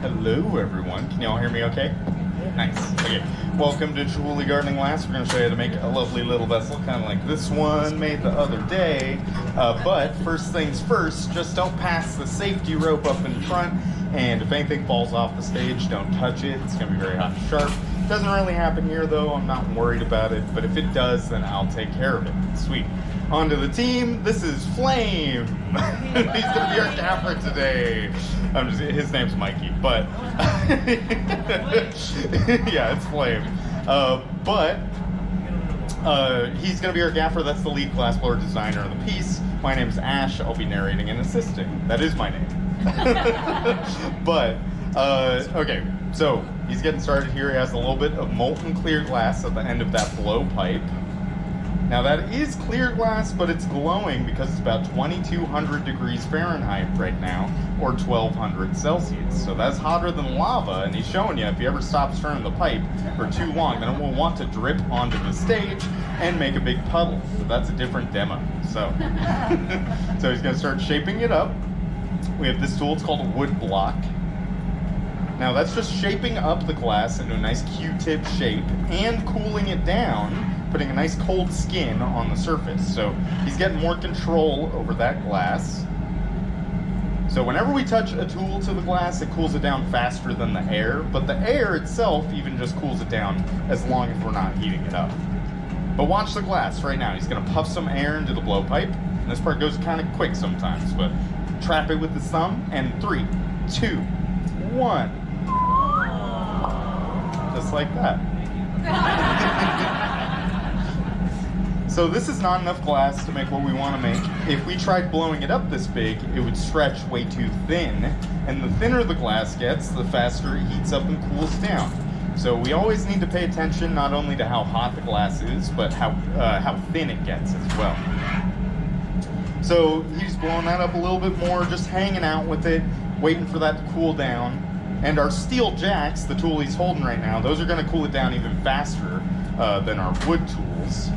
Hello everyone, can y'all hear me okay? Nice. Okay, welcome to Chihuly Gardening Glass. We're going to show you how to make a lovely little vessel, kind of like this one made the other day. But first things first, just don't pass the safety rope up in front, and if anything falls off the stage, don't touch it. It's going to be very hot and sharp. Doesn't really happen here though, I'm not worried about it, but if it does, then I'll take care of it. Sweet. On to the team, this is Flame. He's gonna be our gaffer today. His name's Mikey, but yeah, it's Flame. He's gonna be our gaffer. That's the lead glass blower designer of the piece. My name's Ash. I'll be narrating and assisting. That is my name. Okay, so he's getting started here. He has a little bit of molten clear glass at the end of that blowpipe. Now that is clear glass, but it's glowing because it's about 2200 degrees Fahrenheit right now, or 1200 Celsius. So that's hotter than lava, and he's showing you if he ever stops turning the pipe for too long, then it will want to drip onto the stage and make a big puddle. So that's a different demo. So, so he's gonna start shaping it up. We have this tool, it's called a wood block. Now that's just shaping up the glass into a nice Q-tip shape and cooling it down, putting a nice cold skin on the surface. So he's getting more control over that glass. So whenever we touch a tool to the glass, it cools it down faster than the air, but the air itself even just cools it down as long as we're not heating it up. But watch the glass right now. He's gonna puff some air into the blowpipe, and this part goes kind of quick sometimes, but trap it with the thumb, and 3, 2, 1. Just like that. So this is not enough glass to make what we want to make. If we tried blowing it up this big, it would stretch way too thin. And the thinner the glass gets, the faster it heats up and cools down. So we always need to pay attention not only to how hot the glass is, but how thin it gets as well. So he's blowing that up a little bit more, just hanging out with it, waiting for that to cool down. And our steel jacks, the tool he's holding right now, those are going to cool it down even faster than our wood tools.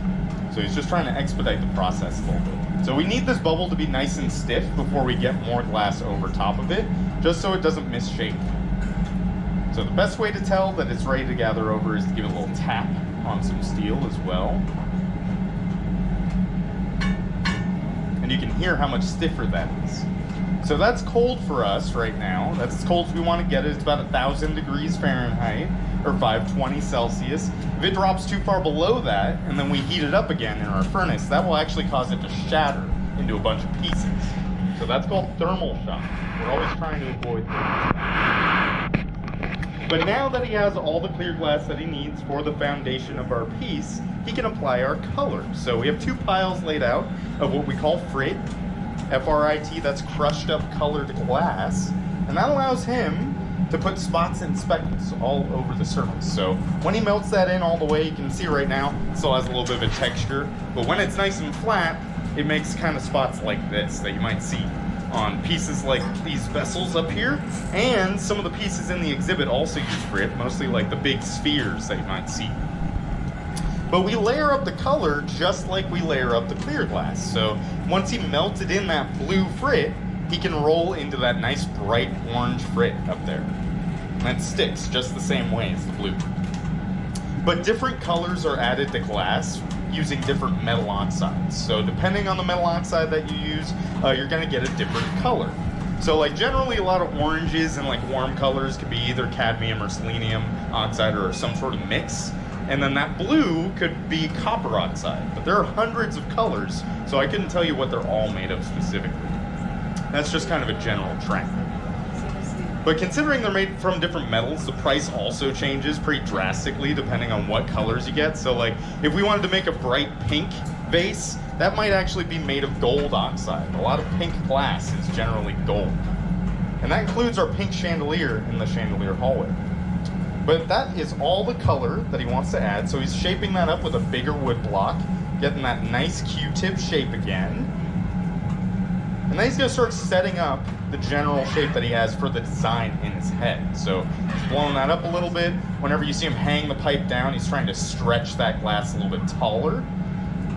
So he's just trying to expedite the process a little bit. So we need this bubble to be nice and stiff before we get more glass over top of it, just so it doesn't misshape. So the best way to tell that it's ready to gather over is to give it a little tap on some steel as well. And you can hear how much stiffer that is. So that's cold for us right now. That's as cold as we want to get it. It's about 1000 degrees Fahrenheit, or 520 Celsius. If it drops too far below that, and then we heat it up again in our furnace, that will actually cause it to shatter into a bunch of pieces. So that's called thermal shock. We're always trying to avoid that. But now that he has all the clear glass that he needs for the foundation of our piece, he can apply our color. So we have 2 piles laid out of what we call frit. F-R-I-T, that's crushed up colored glass. And that allows him to put spots and speckles all over the surface. So when he melts that in all the way, you can see right now, it still has a little bit of a texture. But when it's nice and flat, it makes kind of spots like this that you might see on pieces like these vessels up here. And some of the pieces in the exhibit also use frit, mostly like the big spheres that you might see. But we layer up the color just like we layer up the clear glass. So once he melted in that blue frit, he can roll into that nice bright orange frit up there. And that sticks just the same way as the blue. But different colors are added to glass using different metal oxides. So depending on the metal oxide that you use, you're gonna get a different color. So like generally a lot of oranges and like warm colors could be either cadmium or selenium oxide or some sort of mix. And then that blue could be copper oxide. But there are hundreds of colors, so I couldn't tell you what they're all made of specifically. That's just kind of a general trend. But considering they're made from different metals, the price also changes pretty drastically depending on what colors you get. So like, if we wanted to make a bright pink vase, that might actually be made of gold oxide. A lot of pink glass is generally gold. And that includes our pink chandelier in the chandelier hallway. But that is all the color that he wants to add. So he's shaping that up with a bigger wood block, getting that nice Q-tip shape again. And then he's gonna start setting up the general shape that he has for the design in his head. So he's blowing that up a little bit. Whenever you see him hang the pipe down, he's trying to stretch that glass a little bit taller.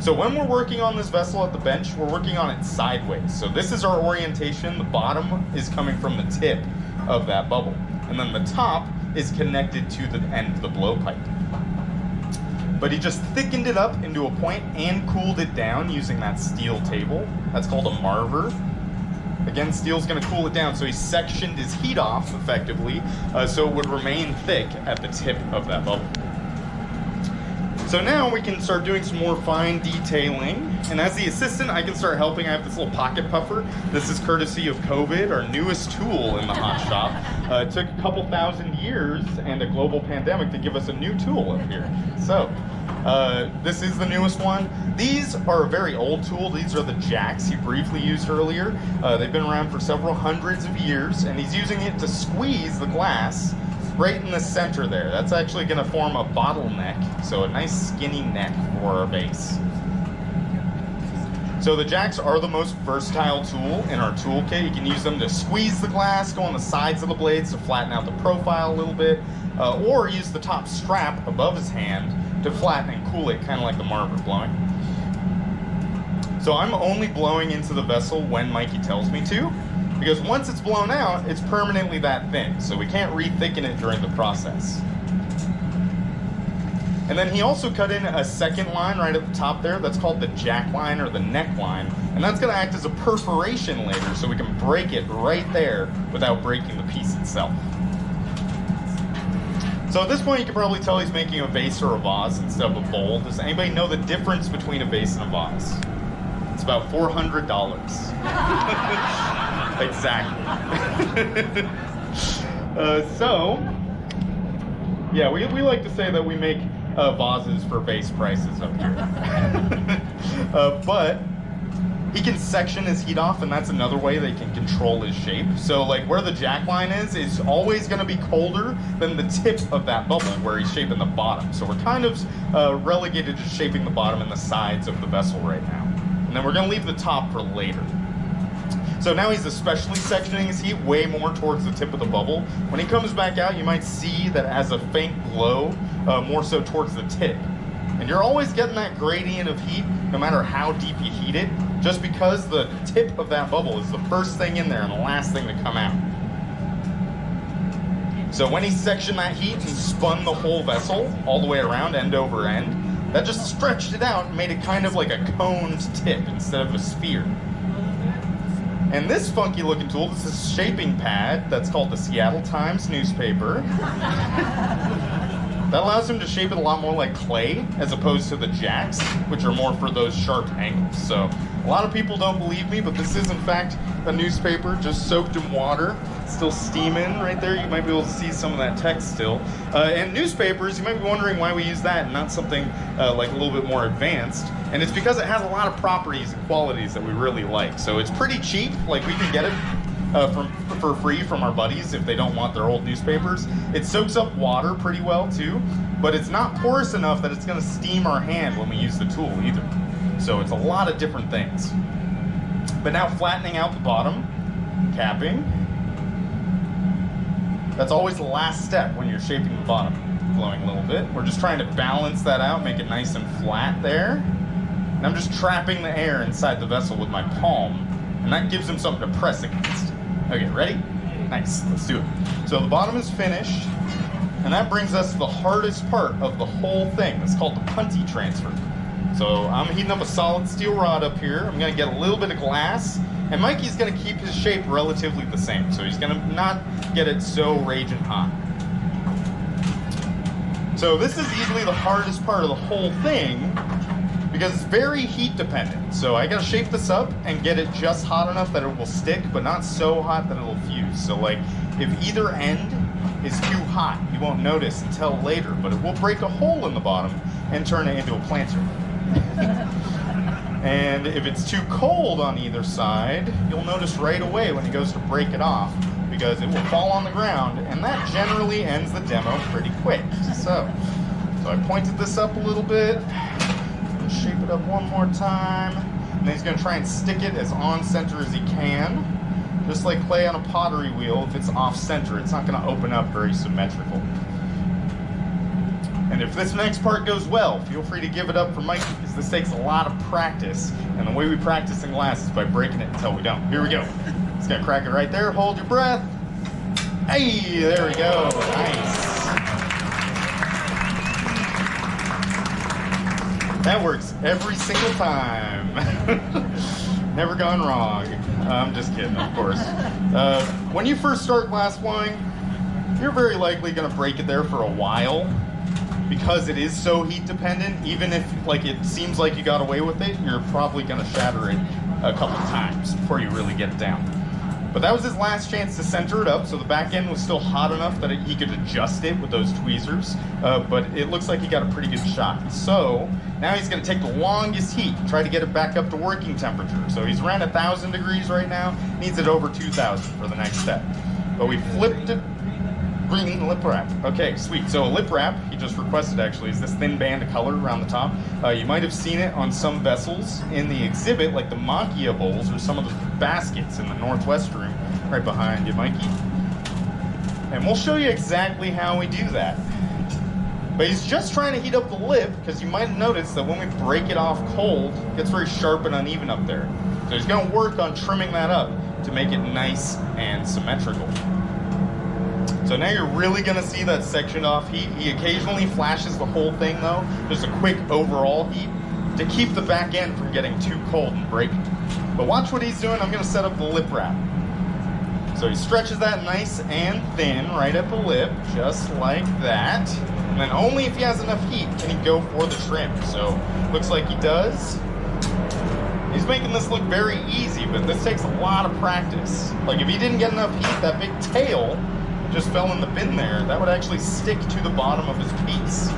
So when we're working on this vessel at the bench, we're working on it sideways. So this is our orientation. The bottom is coming from the tip of that bubble. And then the top is connected to the end of the blowpipe. But he just thickened it up into a point and cooled it down using that steel table. That's called a marver. Again, steel's gonna cool it down, so he sectioned his heat off effectively, so it would remain thick at the tip of that bubble. So now we can start doing some more fine detailing. And as the assistant, I can start helping. I have this little pocket puffer. This is courtesy of COVID, our newest tool in the hot shop. It took a couple thousand years and a global pandemic to give us a new tool up here. So this is the newest one. These are a very old tool. These are the jacks he briefly used earlier. They've been around for several hundreds of years, and he's using it to squeeze the glass right in the center there. That's actually going to form a bottleneck, so a nice skinny neck for our base. So the jacks are the most versatile tool in our toolkit. You can use them to squeeze the glass, go on the sides of the blades to flatten out the profile a little bit, or use the top strap above his hand to flatten and cool it, kind of like the marver blowing. So I'm only blowing into the vessel when Mikey tells me to, because once it's blown out, it's permanently that thin, so we can't re-thicken it during the process. And then he also cut in a second line right at the top there. That's called the jack line or the neck line, and that's going to act as a perforation later, so we can break it right there without breaking the piece itself. So at this point, you can probably tell he's making a vase or a vase instead of a bowl. Does anybody know the difference between a vase and a vase? It's about $400. Exactly. Yeah, we like to say that we make vases for vase prices up here. But he can section his heat off, and that's another way they can control his shape. So like where the jack line is always going to be colder than the tip of that bubble where he's shaping the bottom. So we're kind of relegated to shaping the bottom and the sides of the vessel right now. And then we're going to leave the top for later. So now he's especially sectioning his heat way more towards the tip of the bubble. When he comes back out, you might see that it has a faint glow, more so towards the tip. And you're always getting that gradient of heat, no matter how deep you heat it, just because the tip of that bubble is the first thing in there and the last thing to come out. So when he sectioned that heat and spun the whole vessel all the way around, end over end, that just stretched it out and made it kind of like a coned tip instead of a sphere. And this funky looking tool, this is a shaping pad that's called the Seattle Times newspaper. That allows him to shape it a lot more like clay as opposed to the jacks, which are more for those sharp angles. So a lot of people don't believe me, but this is in fact a newspaper just soaked in water, still steaming right there. You might be able to see some of that text still. And newspapers, you might be wondering why we use that and not something like a little bit more advanced. And it's because it has a lot of properties and qualities that we really like. So it's pretty cheap, like we can get it for free from our buddies if they don't want their old newspapers. It soaks up water pretty well too, but it's not porous enough that it's going to steam our hand when we use the tool either. So it's a lot of different things. But now flattening out the bottom, capping. That's always the last step when you're shaping the bottom, blowing a little bit. We're just trying to balance that out, make it nice and flat there. And I'm just trapping the air inside the vessel with my palm, and that gives him something to press against. Okay, ready? Nice, let's do it. So the bottom is finished, and that brings us to the hardest part of the whole thing. It's called the punty transfer. So I'm heating up a solid steel rod up here. I'm gonna get a little bit of glass, and Mikey's gonna keep his shape relatively the same. So he's gonna not get it so raging hot. So this is easily the hardest part of the whole thing, because it's very heat dependent. So I gotta shape this up and get it just hot enough that it will stick, but not so hot that it'll fuse. So like, if either end is too hot, you won't notice until later, but it will break a hole in the bottom and turn it into a planter. And if it's too cold on either side, you'll notice right away when he goes to break it off, because it will fall on the ground, and that generally ends the demo pretty quick. So I pointed this up a little bit. Shape it up one more time, and then he's going to try and stick it as on center as he can, just like clay on a pottery wheel. If it's off center, it's not going to open up very symmetrical. And if this next part goes well, feel free to give it up for Mikey, because this takes a lot of practice. And the way we practice in glass is by breaking it until we don't. Here we go. Just gonna crack it right there. Hold your breath. Hey, there we go. Nice. That works every single time. Never gone wrong. I'm just kidding, of course. When you first start glass blowing, you're very likely gonna break it there for a while, because it is so heat dependent. Even if like it seems like you got away with it, you're probably gonna shatter it a couple times before you really get it down. But that was his last chance to center it up, so the back end was still hot enough that he could adjust it with those tweezers, but it looks like he got a pretty good shot. So now he's gonna take the longest heat, try to get it back up to working temperature. So he's around 1,000 degrees right now, needs it over 2,000 for the next step. But we flipped it. Green lip wrap. Okay, sweet. So a lip wrap, he just requested actually, is this thin band of color around the top. You might have seen it on some vessels in the exhibit, like the Makia bowls or some of the baskets in the Northwest room, right behind you, Mikey. And we'll show you exactly how we do that. But he's just trying to heat up the lip, because you might have noticed that when we break it off cold, it gets very sharp and uneven up there. So he's gonna work on trimming that up to make it nice and symmetrical. So now you're really gonna see that sectioned off heat. He occasionally flashes the whole thing though, just a quick overall heat to keep the back end from getting too cold and breaking. But watch what he's doing. I'm gonna set up the lip wrap. So he stretches that nice and thin right at the lip, just like that. And then only if he has enough heat can he go for the trim. So looks like he does. He's making this look very easy, but this takes a lot of practice. Like if he didn't get enough heat, that big tail just fell in the bin there, that would actually stick to the bottom of his piece.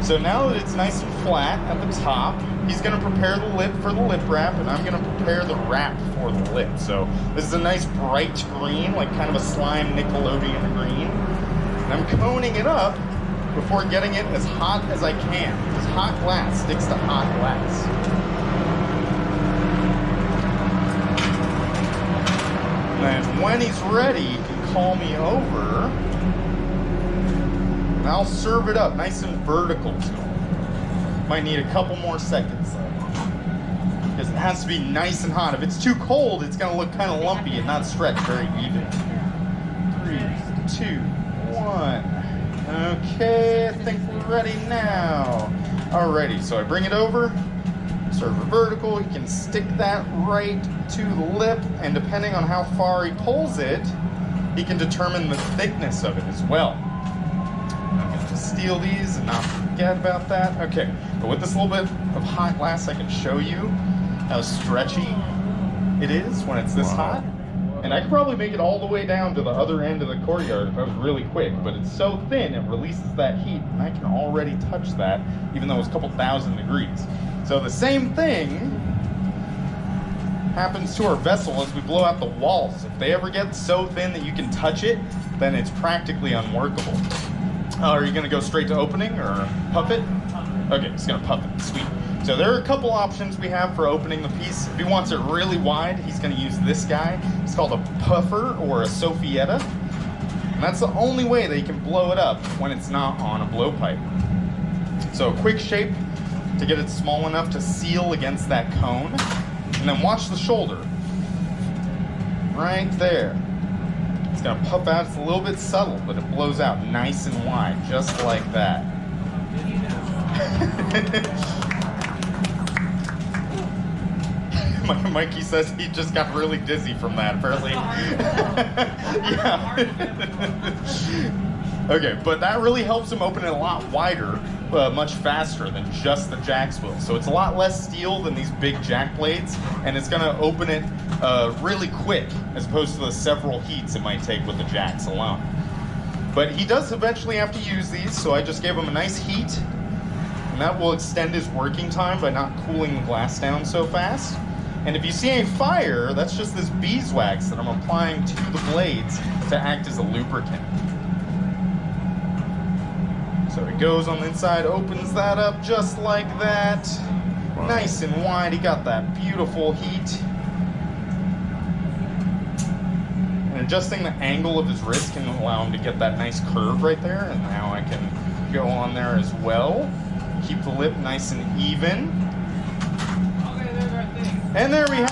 So now that it's nice and flat at the top, he's gonna prepare the lip for the lip wrap, and I'm gonna prepare the wrap for the lip. So this is a nice bright green, like kind of a slime Nickelodeon green. And I'm coning it up before getting it as hot as I can, because hot glass sticks to hot glass. And when he's ready, he can call me over, and I'll serve it up nice and vertical to him. Might need a couple more seconds though, because it has to be nice and hot. If it's too cold, it's gonna look kind of lumpy and not stretch very even. 3, 2, 1. Okay, I think we're ready now. Alrighty, so I bring it over. Serve it vertical, he can stick that right to the lip, and depending on how far he pulls it, he can determine the thickness of it as well. I'm going to steal these and not forget about that. Okay, but with this little bit of hot glass, I can show you how stretchy it is when it's this hot. And I could probably make it all the way down to the other end of the courtyard if I was really quick, but it's so thin, it releases that heat, and I can already touch that, even though it's a couple 1,000 degrees. So the same thing happens to our vessel as we blow out the walls. If they ever get so thin that you can touch it, then it's practically unworkable. Are you gonna go straight to opening or puff it? Okay, he's gonna puff it, sweet. So there are a couple options we have for opening the piece. If he wants it really wide, he's gonna use this guy. It's called a puffer or a Sophietta. And that's the only way that you can blow it up when it's not on a blowpipe. So a quick shape to get it small enough to seal against that cone. And then watch the shoulder. Right there. It's gonna puff out, it's a little bit subtle, but it blows out nice and wide, just like that. Mikey says he just got really dizzy from that, apparently. Yeah. Okay, but that really helps him open it a lot wider, much faster than just the jacks will. So it's a lot less steel than these big jack blades, and it's gonna open it really quick, as opposed to the several heats it might take with the jacks alone. But he does eventually have to use these, so I just gave him a nice heat, and that will extend his working time by not cooling the glass down so fast. And if you see a fire, that's just this beeswax that I'm applying to the blades to act as a lubricant. So he goes on the inside, opens that up just like that. Wow. Nice and wide, he got that beautiful heat. And adjusting the angle of his wrist can allow him to get that nice curve right there. And now I can go on there as well. Keep the lip nice and even. Okay, there's our thing. And there we have